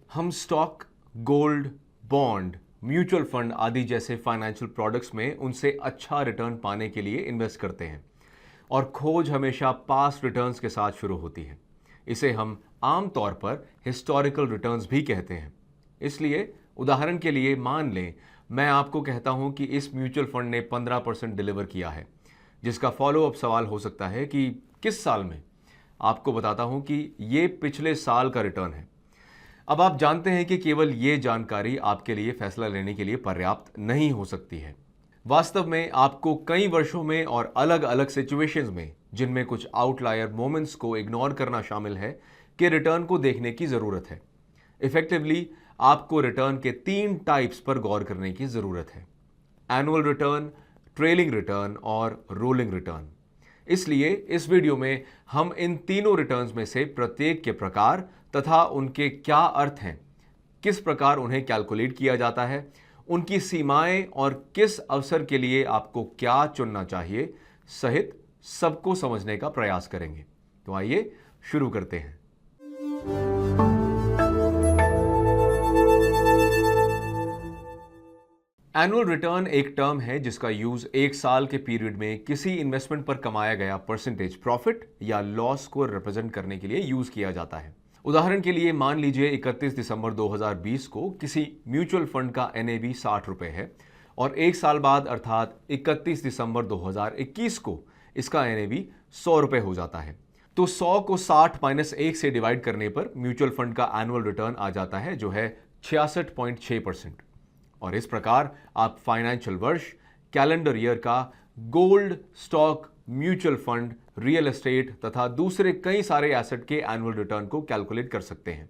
हम stock, gold, bond, mutual fund आदि जैसे फाइनेंशियल प्रोडक्ट्स में उनसे अच्छा रिटर्न पाने के लिए इन्वेस्ट करते हैं और खोज हमेशा पास्ट रिटर्न्स के साथ शुरू होती है। इसे हम आमतौर पर हिस्टोरिकल रिटर्न्स भी कहते हैं। इसलिए उदाहरण के लिए मान लें मैं आपको कहता हूं कि इस म्यूचुअल फंड ने 15% डिलीवर किया है, जिसका फॉलो अप सवाल हो सकता है कि किस साल में। आपको बताता हूं कि यह पिछले साल का रिटर्न है। अब आप जानते हैं कि केवल यह जानकारी आपके लिए फैसला लेने के लिए पर्याप्त नहीं हो सकती है। वास्तव में आपको कई वर्षों में और अलग अलग सिचुएशंस में, जिनमें कुछ आउटलायर मोमेंट्स को इग्नोर करना शामिल है, कि रिटर्न को देखने की जरूरत है। इफेक्टिवली आपको रिटर्न के 3 टाइप्स पर गौर करने की जरूरत है: एनुअल रिटर्न, ट्रेलिंग रिटर्न और रोलिंग रिटर्न। इसलिए इस वीडियो में हम इन तीनों रिटर्न्स में से प्रत्येक के प्रकार तथा उनके क्या अर्थ हैं, किस प्रकार उन्हें कैलकुलेट किया जाता है, उनकी सीमाएं और किस अवसर के लिए आपको क्या चुनना चाहिए सहित सबको समझने का प्रयास करेंगे। तो आइए शुरू करते हैं। एनुअल रिटर्न एक टर्म है जिसका यूज एक साल के पीरियड में किसी इन्वेस्टमेंट पर कमाया गया परसेंटेज प्रॉफिट या लॉस को रिप्रेजेंट करने के लिए यूज किया जाता है। उदाहरण के लिए मान लीजिए 31 दिसंबर 2020 को किसी म्यूचुअल फंड का एनएवी 60 रुपए है और एक साल बाद अर्थात 31 दिसंबर 2021 को इसका एनएवी 100 रुपए हो जाता है। तो 100 को 60 माइनस 1 से डिवाइड करने पर म्यूचुअल फंड का एनुअल रिटर्न आ जाता है, जो है 66.6%। और इस प्रकार आप फाइनेंशियल वर्ष, कैलेंडर ईयर का gold, stock, mutual fund, real estate तथा दूसरे कई सारे एसेट के एनुअल रिटर्न को कैलकुलेट कर सकते हैं।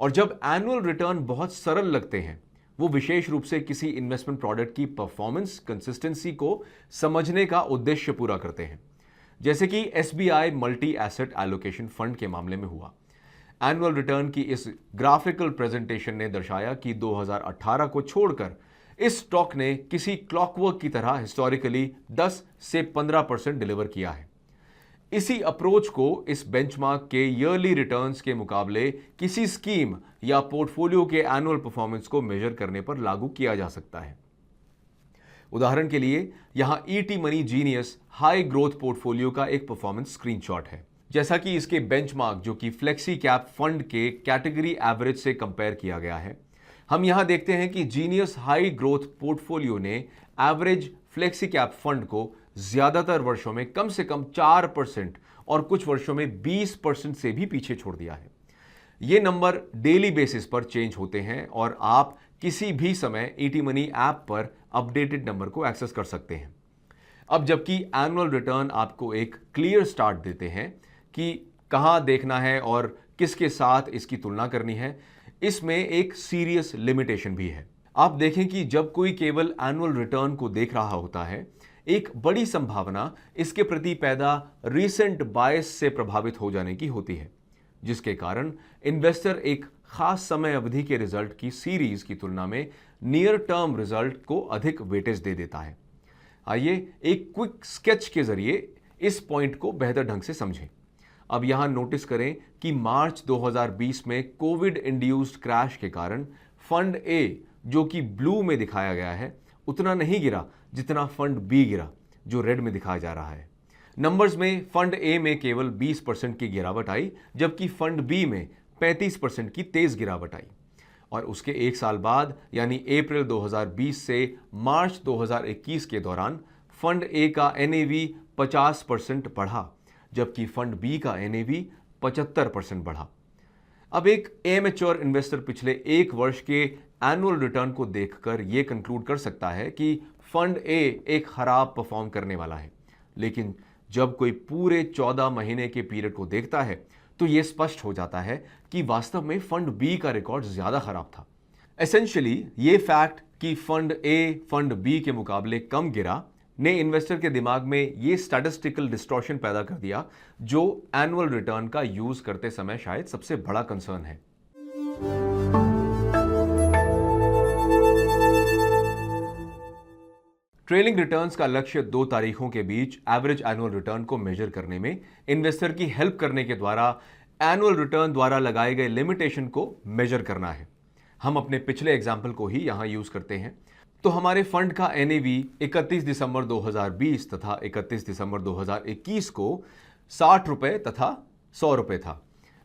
और जब एनुअल रिटर्न बहुत सरल लगते हैं, वो विशेष रूप से किसी इन्वेस्टमेंट प्रोडक्ट की परफॉर्मेंस कंसिस्टेंसी को समझने का उद्देश्य पूरा करते हैं, जैसे कि SBI multi asset allocation fund के मामले में हुआ। एनुअल रिटर्न की इस ग्राफिकल प्रेजेंटेशन ने दर्शाया कि 2018 को छोड़कर इस स्टॉक ने किसी क्लॉकवर्क की तरह हिस्टोरिकली 10 से 15% डिलीवर किया है। इसी अप्रोच को इस बेंचमार्क के ईयरली रिटर्न्स के मुकाबले किसी स्कीम या पोर्टफोलियो के एनुअल परफॉर्मेंस को मेजर करने पर लागू किया जा सकता है। उदाहरण के लिए यहां ET money genius high growth portfolio का एक परफॉर्मेंस स्क्रीनशॉट है। जैसा कि इसके बेंचमार्क, जो कि फ्लेक्सी कैप फंड के कैटेगरी एवरेज से कंपेयर किया गया है, हम यहां देखते हैं कि जीनियस हाई ग्रोथ पोर्टफोलियो ने एवरेज फ्लेक्सी कैप फंड को ज्यादातर वर्षों में कम से कम 4% और कुछ वर्षों में 20% से भी पीछे छोड़ दिया है। ये नंबर डेली बेसिस पर चेंज होते हैं और आप किसी भी समय ईटी मनी ऐप पर अपडेटेड नंबर को एक्सेस कर सकते हैं। अब जबकि एनुअल रिटर्न आपको एक क्लियर स्टार्ट देते हैं कि कहां देखना है और किसके साथ इसकी तुलना करनी है, इसमें एक सीरियस लिमिटेशन भी है। आप देखें कि जब कोई केवल एनुअल रिटर्न को देख रहा होता है, एक बड़ी संभावना इसके प्रति पैदा रीसेंट बायस से प्रभावित हो जाने की होती है, जिसके कारण इन्वेस्टर एक खास समय अवधि के रिजल्ट की सीरीज की तुलना में नियर टर्म रिजल्ट को अधिक वेटेज दे देता है। आइए एक क्विक स्केच के जरिए इस पॉइंट को बेहतर ढंग से समझें। अब यहां नोटिस करें कि मार्च 2020 में कोविड इंड्यूस्ड क्रैश के कारण फंड ए, जो कि ब्लू में दिखाया गया है, उतना नहीं गिरा जितना फंड बी गिरा, जो रेड में दिखाया जा रहा है। नंबर्स में फंड ए में केवल 20% की गिरावट आई, जबकि फंड बी में 35% की तेज गिरावट आई। और उसके एक साल बाद यानी अप्रैल 2020 से मार्च 2021 के दौरान फंड ए का एनएवी 50% बढ़ा, जबकि फंड बी का एनएवी 75% बढ़ा। अब एक एमेच्योर इन्वेस्टर पिछले एक वर्ष के एनुअल रिटर्न को देखकर यह कंक्लूड कर सकता है कि फंड ए एक खराब परफॉर्म करने वाला है, लेकिन जब कोई पूरे 14 महीने के पीरियड को देखता है तो यह स्पष्ट हो जाता है कि वास्तव में फंड बी का रिकॉर्ड ज्यादा खराब था। एसेंशियली यह फैक्ट कि फंड ए फंड बी के मुकाबले कम गिरा ने इन्वेस्टर के दिमाग में यह स्टैटिस्टिकल डिस्टॉर्शन पैदा कर दिया, जो एनुअल रिटर्न का यूज करते समय शायद सबसे बड़ा कंसर्न है। ट्रेलिंग रिटर्न्स का लक्ष्य 2 तारीखों के बीच एवरेज एनुअल रिटर्न को मेजर करने में इन्वेस्टर की हेल्प करने के द्वारा एनुअल रिटर्न द्वारा लगाए गए लिमिटेशन को मेजर करना है। हम अपने पिछले एग्जाम्पल को ही यहां यूज करते हैं। तो हमारे फंड का एनएवी 31 दिसंबर 2020 तथा 31 दिसंबर 2021 को 60 रुपए तथा 100 रुपए था।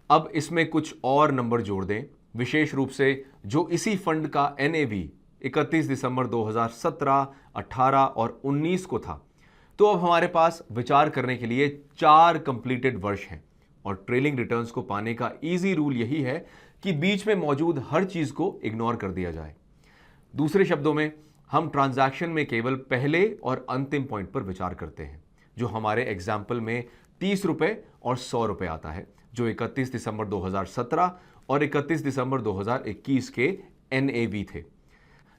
अब इसमें कुछ और नंबर जोड़ दें, विशेष रूप से जो इसी फंड का एनएवी 31 दिसंबर 2017, 18 और 19 को था। तो अब हमारे पास विचार करने के लिए 4 कंप्लीटेड वर्ष हैं और ट्रेलिंग रिटर्न्स को पाने का इजी रूल यही है कि बीच में मौजूद हर चीज को इग्नोर कर दिया जाए। दूसरे शब्दों में हम ट्रांजैक्शन में केवल पहले और अंतिम पॉइंट पर विचार करते हैं, जो हमारे एग्जाम्पल में 30 रुपए और 100 रुपए आता है, जो 31 दिसंबर 2017 और 31 दिसंबर 2021 के एनएवी थे।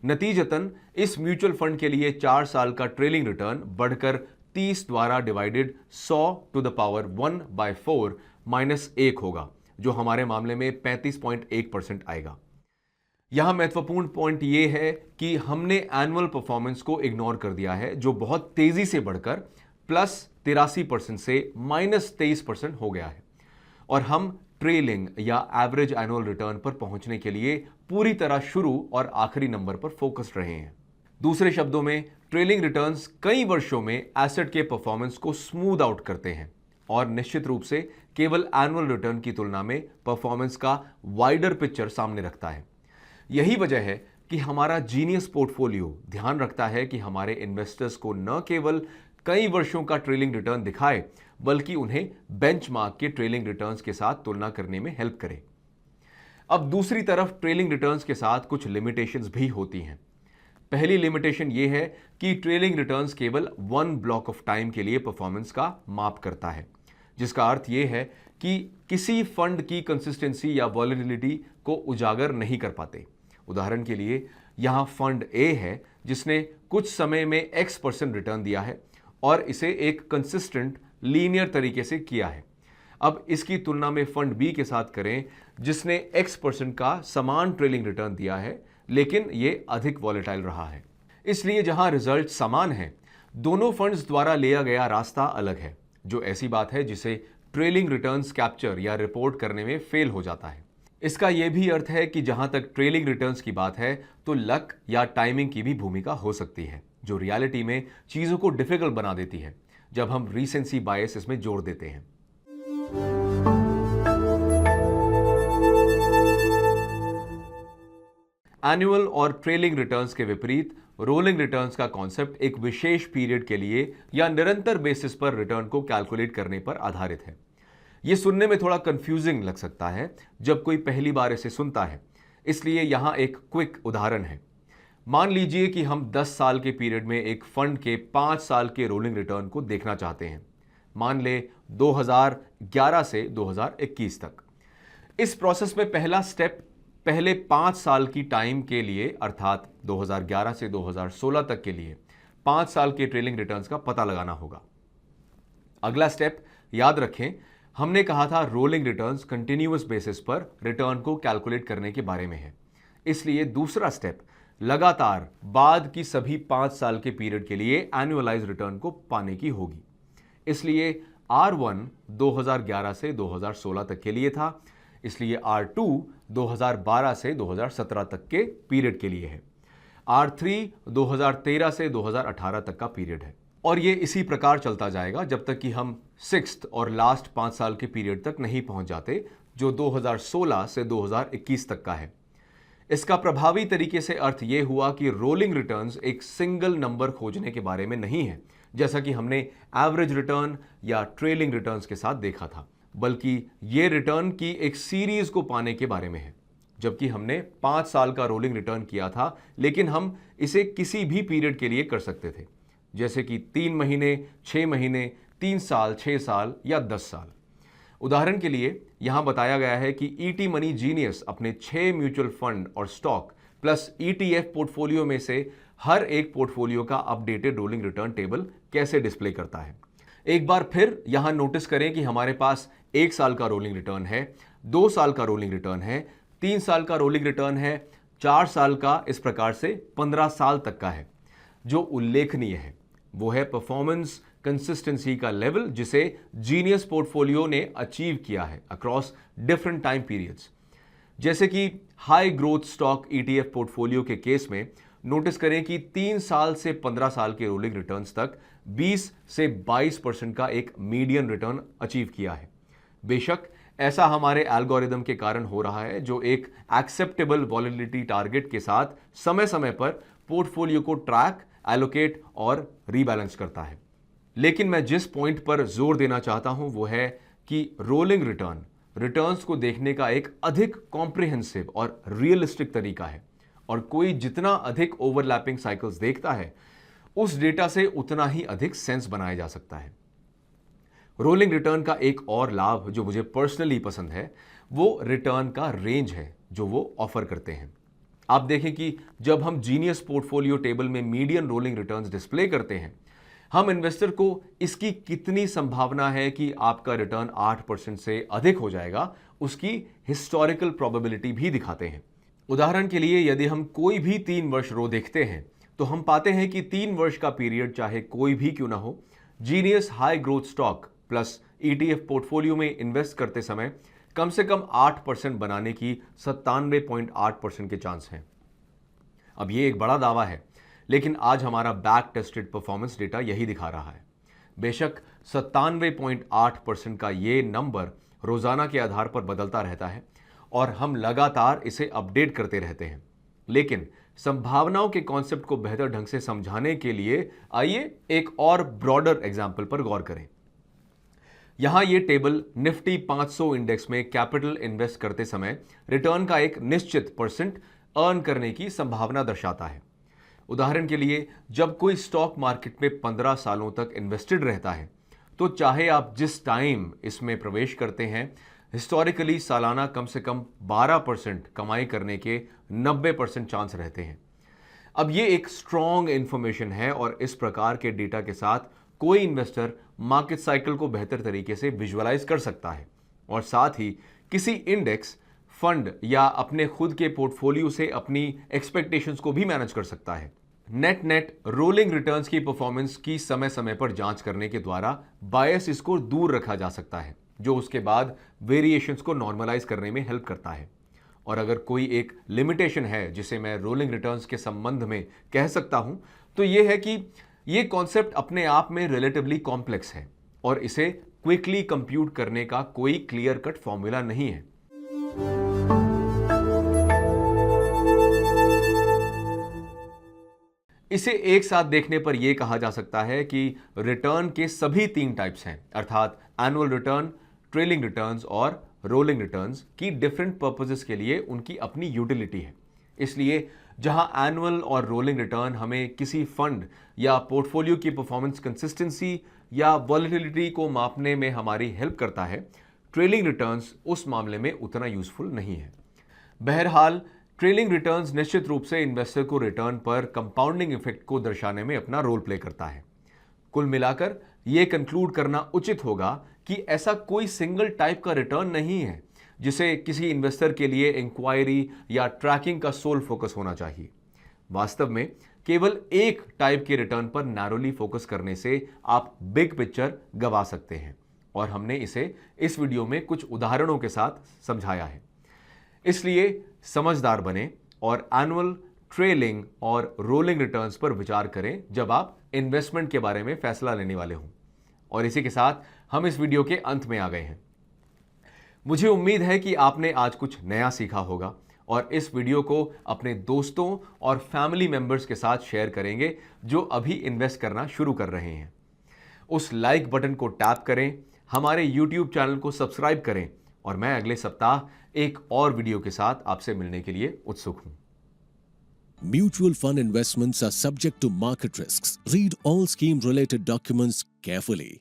नतीजतन इस म्यूचुअल फंड के लिए 4 साल का ट्रेलिंग रिटर्न बढ़कर 30 द्वारा डिवाइडेड 100 टू द पावर 1/4 -1 होगा, जो हमारे मामले में 35.1% आएगा। यहां महत्वपूर्ण पॉइंट यह है कि हमने एनुअल परफॉर्मेंस को इग्नोर कर दिया है, जो बहुत तेजी से बढ़कर +83% से -23% हो गया है, और हम ट्रेलिंग या एवरेज एनुअल रिटर्न पर पहुंचने के लिए पूरी तरह शुरू और आखिरी नंबर पर फोकस्ड रहे हैं। दूसरे शब्दों में ट्रेलिंग रिटर्न्स कई वर्षों में एसेट के परफॉर्मेंस को स्मूथ आउट करते हैं और निश्चित रूप से केवल एनुअल रिटर्न की तुलना में परफॉर्मेंस का वाइडर पिक्चर सामने रखता है। यही वजह है कि हमारा जीनियस पोर्टफोलियो ध्यान रखता है कि हमारे इन्वेस्टर्स को न केवल कई वर्षों का ट्रेलिंग रिटर्न दिखाए, बल्कि उन्हें बेंचमार्क के ट्रेलिंग रिटर्न्स के साथ तुलना करने में हेल्प करे। अब दूसरी तरफ ट्रेलिंग रिटर्न्स के साथ कुछ लिमिटेशंस भी होती हैं। पहली लिमिटेशन यह है कि ट्रेलिंग रिटर्न्स केवल 1 ब्लॉक ऑफ टाइम के लिए परफॉर्मेंस का माप करता है, जिसका अर्थ यह है कि किसी फंड की कंसिस्टेंसी या वॉलेटिलिटी को उजागर नहीं कर पाते। उदाहरण के लिए यहां फंड ए है जिसने कुछ समय में X% रिटर्न दिया है और इसे एक कंसिस्टेंट लीनियर तरीके से किया है। अब इसकी तुलना में फंड बी के साथ करें जिसने X% का समान ट्रेलिंग रिटर्न दिया है, लेकिन यह अधिक वॉलेटाइल रहा है। इसलिए जहां रिजल्ट समान है, दोनों फंड्स द्वारा लिया गया रास्ता अलग है, जो ऐसी बात है जिसे ट्रेलिंग रिटर्न्स कैप्चर या रिपोर्ट करने में फेल हो जाता है। इसका यह भी अर्थ है कि जहां तक ट्रेलिंग रिटर्न्स की बात है, तो लक या टाइमिंग की भी भूमिका हो सकती है, जो रियलिटी में चीजों को डिफिकल्ट बना देती है जब हम रीसेंसी बायस इसमें जोड़ देते हैं। एनुअल और ट्रेलिंग रिटर्न्स के विपरीत रोलिंग रिटर्न्स का कॉन्सेप्ट एक विशेष पीरियड के लिए या निरंतर बेसिस पर रिटर्न को कैलकुलेट करने पर आधारित है। यह सुनने में थोड़ा कंफ्यूजिंग लग सकता है जब कोई पहली बार इसे सुनता है, इसलिए यहां एक क्विक उदाहरण है। मान लीजिए कि हम 10 साल के पीरियड में एक फंड के 5 साल के रोलिंग रिटर्न को देखना चाहते हैं, मान ले 2011 से 2021 तक। इस प्रोसेस में पहला स्टेप पहले 5 साल की टाइम के लिए, अर्थात 2011 से 2016 तक के लिए 5 साल के ट्रेलिंग रिटर्न्स का पता लगाना होगा। अगला स्टेप, याद रखें, हमने कहा था रोलिंग रिटर्न्स कंटिन्यूअस बेसिस पर रिटर्न को कैलकुलेट करने के बारे में है। इसलिए दूसरा स्टेप लगातार बाद की सभी 5 साल के पीरियड के लिए एनुअलाइज रिटर्न को पाने की होगी। इसलिए R1 2011 से 2016 तक के लिए था, इसलिए R2 2012 से 2017 तक के पीरियड के लिए है, R3 2013 से 2018 तक का पीरियड है, और ये इसी प्रकार चलता जाएगा जब तक कि हम 6th और लास्ट 5 साल के पीरियड तक नहीं पहुंच जाते, जो 2016 से 2021 तक का है। इसका प्रभावी तरीके से अर्थ यह हुआ कि रोलिंग रिटर्न्स एक सिंगल नंबर खोजने के बारे में नहीं है, जैसा कि हमने एवरेज रिटर्न या ट्रेलिंग रिटर्न्स के साथ देखा था, बल्कि यह रिटर्न की एक सीरीज को पाने के बारे में है। जबकि हमने 5 साल का रोलिंग रिटर्न किया था, लेकिन हम इसे किसी भी पीरियड के लिए कर सकते थे, जैसे कि 3 महीने, 6 महीने, 3 साल, 6 साल या 10 साल। उदाहरण के लिए यहां बताया गया है कि ईटी मनी जीनियस अपने 6 म्यूचुअल फंड और स्टॉक प्लस ETF पोर्टफोलियो में से हर एक पोर्टफोलियो का अपडेटेड रोलिंग रिटर्न टेबल कैसे डिस्प्ले करता है। एक बार फिर यहां नोटिस करें कि हमारे पास 1 साल का रोलिंग रिटर्न है, 2 साल का रोलिंग रिटर्न है, 3 साल का रोलिंग रिटर्न है, 4 साल का, इस प्रकार से 15 साल तक का है। जो उल्लेखनीय है वो है परफॉर्मेंस कंसिस्टेंसी का लेवल जिसे जीनियस पोर्टफोलियो ने अचीव किया है अक्रॉस डिफरेंट टाइम पीरियड्स। जैसे कि high growth stock ETF portfolio के केस में नोटिस करें कि 3 साल से 15 साल के रोलिंग रिटर्न्स तक 20 से 22% का एक मीडियन रिटर्न अचीव किया है। बेशक ऐसा हमारे एल्गोरिदम के कारण हो रहा है जो एक एक्सेप्टेबल वॉलेटिलिटी टारगेट के साथ समय समय पर पोर्टफोलियो को ट्रैक, एलोकेट और रीबैलेंस करता है। लेकिन मैं जिस पॉइंट पर जोर देना चाहता हूं वो है कि रोलिंग रिटर्न्स को देखने का एक अधिक कॉम्प्रिहेंसिव और रियलिस्टिक तरीका है और कोई जितना अधिक ओवरलैपिंग साइकिल्स देखता है उस डेटा से उतना ही अधिक सेंस बनाया जा सकता है। रोलिंग रिटर्न का एक और लाभ जो मुझे पर्सनली पसंद है वो रिटर्न का रेंज है जो वो ऑफर करते हैं। आप देखें कि जब हम जीनियस पोर्टफोलियो टेबल में मीडियन रोलिंग रिटर्न्स डिस्प्ले करते हैं, हम इन्वेस्टर को इसकी कितनी संभावना है कि आपका रिटर्न 8% से अधिक हो जाएगा उसकी हिस्टोरिकल प्रोबेबिलिटी भी दिखाते हैं। उदाहरण के लिए यदि हम कोई भी 3 वर्ष रो देखते हैं तो हम पाते हैं कि 3 वर्ष का पीरियड चाहे कोई भी क्यों ना हो, genius high growth stock plus ETF portfolio में इन्वेस्ट करते समय कम से कम 8% बनाने की 97.8% के चांस हैं। अब यह एक बड़ा दावा है, लेकिन आज हमारा बैक टेस्टेड परफॉर्मेंस डेटा यही दिखा रहा है। बेशक 97.8% का ये नंबर रोजाना के आधार पर बदलता रहता है और हम लगातार इसे अपडेट करते रहते हैं, लेकिन संभावनाओं के कॉन्सेप्ट को बेहतर ढंग से समझाने के लिए आइए एक और ब्रॉडर एग्जाम्पल पर गौर करें। यहां यह टेबल निफ्टी 500 इंडेक्स में कैपिटल इन्वेस्ट करते समय रिटर्न का एक निश्चित परसेंट अर्न करने की संभावना दर्शाता है। उदाहरण के लिए जब कोई स्टॉक मार्केट में 15 सालों तक इन्वेस्टेड रहता है तो चाहे आप जिस टाइम इसमें प्रवेश करते हैं, हिस्टोरिकली सालाना कम से कम 12% कमाई करने के 90% चांस रहते हैं। अब ये एक स्ट्रॉन्ग इंफॉर्मेशन है और इस प्रकार के डेटा के साथ कोई इन्वेस्टर मार्केट साइकिल को बेहतर तरीके से विजुअलाइज कर सकता है और साथ ही किसी इंडेक्स, फंड या अपने खुद के पोर्टफोलियो से अपनी एक्सपेक्टेशंस को भी मैनेज कर सकता है। नेट रोलिंग रिटर्न्स की परफॉर्मेंस की समय समय पर जांच करने के द्वारा बायस इसको दूर रखा जा सकता है, जो उसके बाद वेरिएशंस को नॉर्मलाइज करने में हेल्प करता है। और अगर कोई एक लिमिटेशन है जिसे मैं रोलिंग रिटर्न्स के संबंध में कह सकता हूं तो यह है कि यह कॉन्सेप्ट अपने आप में रिलेटिवली कॉम्प्लेक्स है और इसे क्विकली कंप्यूट करने का कोई क्लियर कट फॉर्मूला नहीं है। इसे एक साथ देखने पर यह कहा जा सकता है कि रिटर्न के सभी 3 टाइप्स हैं, अर्थात एनुअल रिटर्न, ट्रेलिंग रिटर्न्स और रोलिंग रिटर्न्स की डिफरेंट पर्पसेस के लिए उनकी अपनी यूटिलिटी है। इसलिए जहां एनुअल और रोलिंग रिटर्न हमें किसी फंड या पोर्टफोलियो की परफॉर्मेंस कंसिस्टेंसी या वॉलेटिलिटी को मापने में हमारी हेल्प करता है, ट्रेलिंग रिटर्न्स उस मामले में उतना यूजफुल नहीं है। बहरहाल ट्रेलिंग रिटर्न्स निश्चित रूप से इन्वेस्टर को रिटर्न पर कंपाउंडिंग इफेक्ट को दर्शाने में अपना रोल प्ले करता है। कुल मिलाकर यह कंक्लूड करना उचित होगा कि ऐसा कोई सिंगल टाइप का रिटर्न नहीं है जिसे किसी इन्वेस्टर के लिए इंक्वायरी या ट्रैकिंग का सोल फोकस होना चाहिए। वास्तव में केवल एक टाइप के रिटर्न पर नैरोली फोकस करने से आप बिग पिक्चर गवा सकते हैं और हमने इसे इस वीडियो में कुछ उदाहरणों के साथ समझाया है। इसलिए समझदार बने और एनुअल, ट्रेलिंग और रोलिंग रिटर्न्स पर विचार करें जब आप इन्वेस्टमेंट के बारे में फैसला लेने वाले हों। और इसी के साथ हम इस वीडियो के अंत में आ गए हैं। मुझे उम्मीद है कि आपने आज कुछ नया सीखा होगा और इस वीडियो को अपने दोस्तों और फैमिली मेंबर्स के साथ शेयर करेंगे जो अभी इन्वेस्ट करना शुरू कर रहे हैं। उस लाइक बटन को टैप करें, हमारे YouTube चैनल को सब्सक्राइब करें और मैं अगले सप्ताह एक और वीडियो के साथ आपसे मिलने के लिए उत्सुक हूं। Mutual fund investments are subject to market risks. Read all scheme related documents carefully.